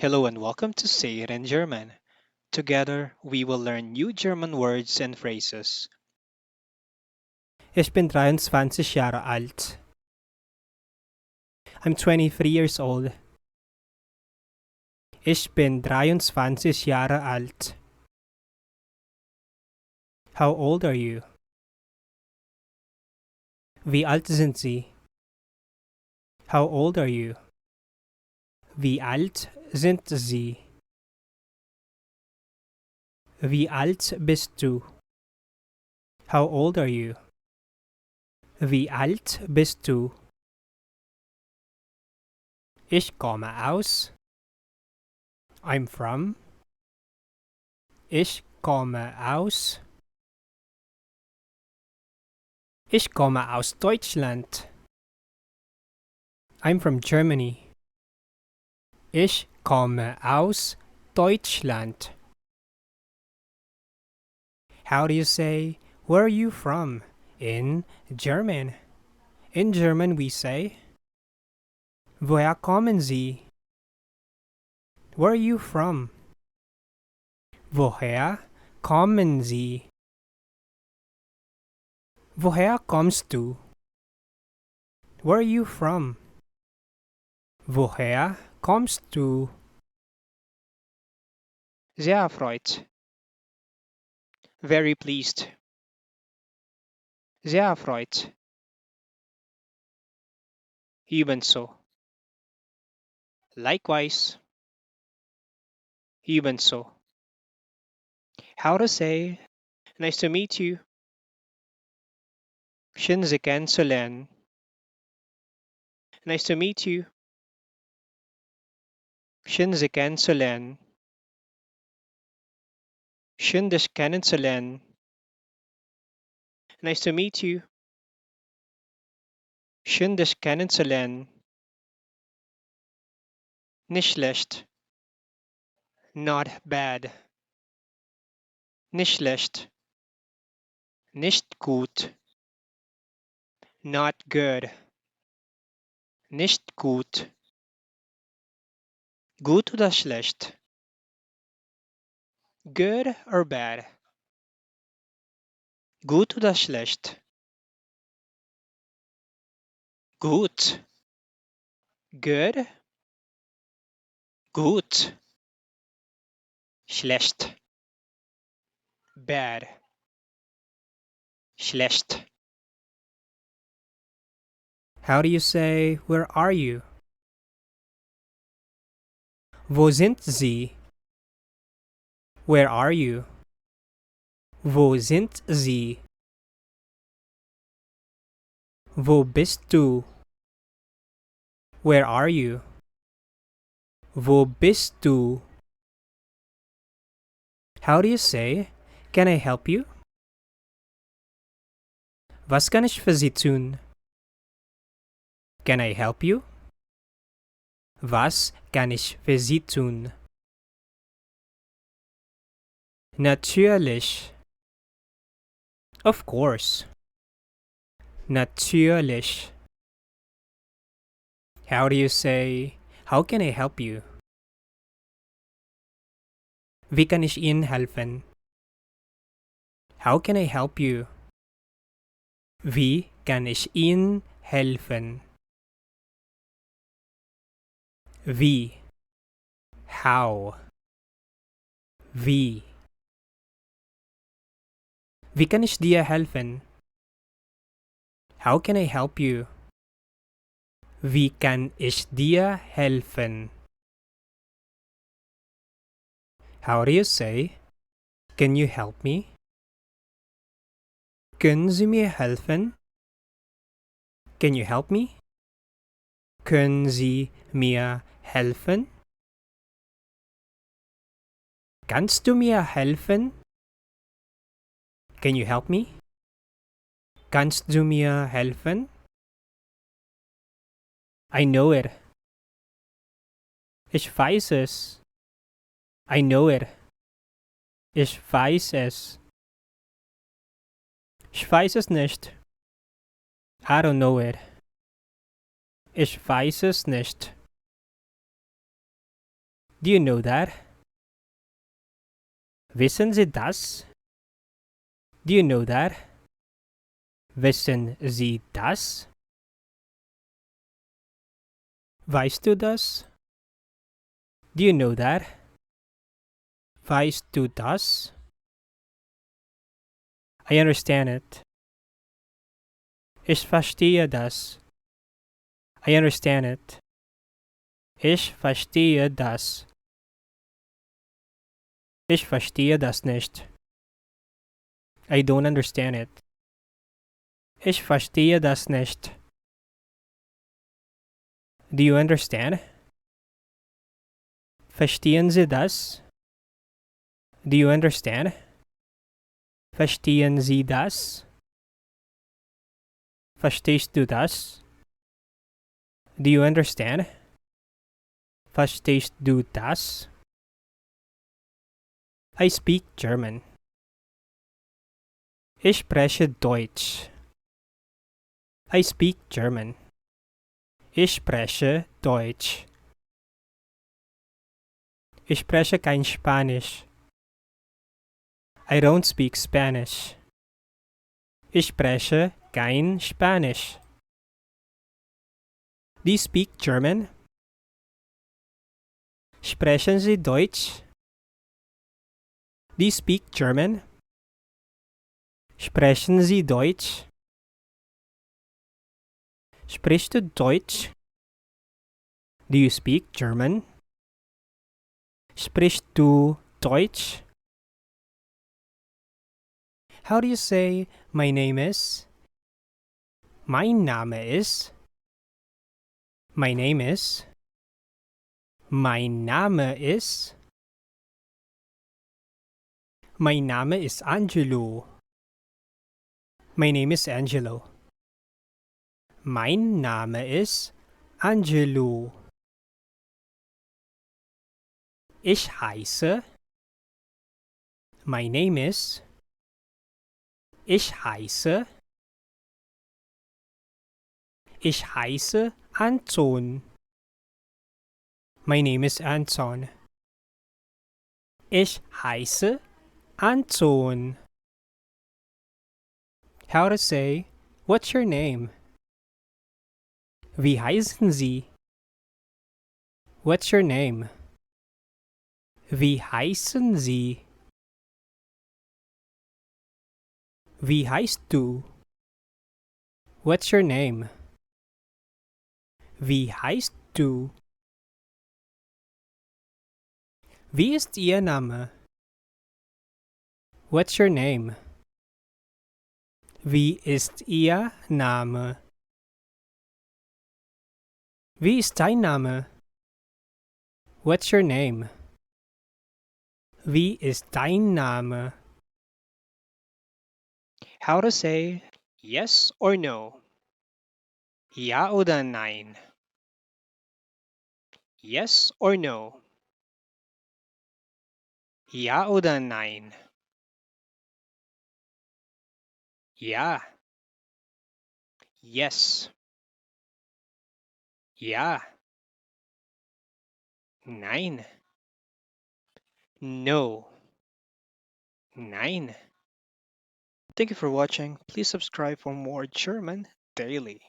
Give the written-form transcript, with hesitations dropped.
Hello and welcome to Say It in German. Together, we will learn new German words and phrases. Ich bin 23 Jahre alt. I'm 23 years old. Ich bin 23 Jahre alt. How old are you? Wie alt sind Sie? How old are you? Wie alt sind Sie? Wie alt bist du? How old are you? Wie alt bist du? Ich komme aus. I'm from. Ich komme aus. Ich komme aus Deutschland. I'm from Germany. Ich komme aus Deutschland. How do you say, where are you from? In German. In German we say, woher kommen Sie? Where are you from? Woher kommen Sie? Woher kommst du? Where are you from? Woher kommst du? Sehr erfreut. Very pleased. Sehr erfreut. Ebenso. Likewise. Ebenso. How to say, nice to meet you. Schön Sie kennenzulernen. Nice to meet you. Schön Sie kennenzulernen. Schön dich kennenzulernen. Nice to meet you. Schön dich kennenzulernen. Nicht schlecht. Not bad. Nicht schlecht. Nicht gut. Not good. Nicht gut. Gut oder schlecht? Good or bad? Gut oder schlecht? Gut. Good. Gut. Schlecht. Bad. Schlecht. How do you say, where are you? Wo sind Sie? Where are you? Wo sind Sie? Wo bist du? Where are you? Wo bist du? How do you say, can I help you? Was kann ich für Sie tun? Can I help you? Was kann ich für Sie tun? Natürlich. Of course. Natürlich. How do you say, how can I help you? Wie kann ich Ihnen helfen? How can I help you? Wie kann ich Ihnen helfen? Wie? How? Wie? Wie kann ich dir helfen? How can I help you? Wie kann ich dir helfen? How do you say, can you help me? Können Sie mir helfen? Can you help me? Können Sie mir helfen? Kannst du mir helfen? Can you help me? Kannst du mir helfen? I know it. Ich weiß es. I know it. Ich weiß es. Ich weiß es nicht. I don't know it. Ich weiß es nicht. Do you know that? Wissen Sie das? Do you know that? Wissen Sie das? Weißt du das? Do you know that? Weißt du das? I understand it. Ich verstehe das. I understand it. Ich verstehe das. Ich verstehe das nicht. I don't understand it. Ich verstehe das nicht. Do you understand? Verstehen Sie das? Do you understand? Verstehen Sie das? Verstehst du das? Do you understand? Verstehst du das? I speak German. Ich spreche Deutsch. I speak German. Ich spreche Deutsch. Ich spreche kein Spanisch. I don't speak Spanish. Ich spreche kein Spanisch. Do you speak German? Sprechen Sie Deutsch? Do you speak German? Sprechen Sie Deutsch? Sprichst du Deutsch? Do you speak German? Sprichst du Deutsch? How do you say my name is? Mein Name ist. My name is. Mein Name ist. Mein Name ist Angelo. My name is Angelo. Mein Name ist Angelo. Ich heiße. My name is. Ich heiße. Ich heiße Anton. My name is Anton. Ich heiße Anton. How to say, what's your name? Wie heißen Sie? What's your name? Wie heißen Sie? Wie heißt du? What's your name? Wie heißt du? Wie ist Ihr Name? What's your name? Wie ist Ihr Name? Wie ist dein Name? What's your name? Wie ist dein Name? How to say yes or no. Ja oder nein. Yes or no. Ja oder nein. Ja. Yes. Ja. Nein. No. Nein. Thank you for watching. Please subscribe for more German daily.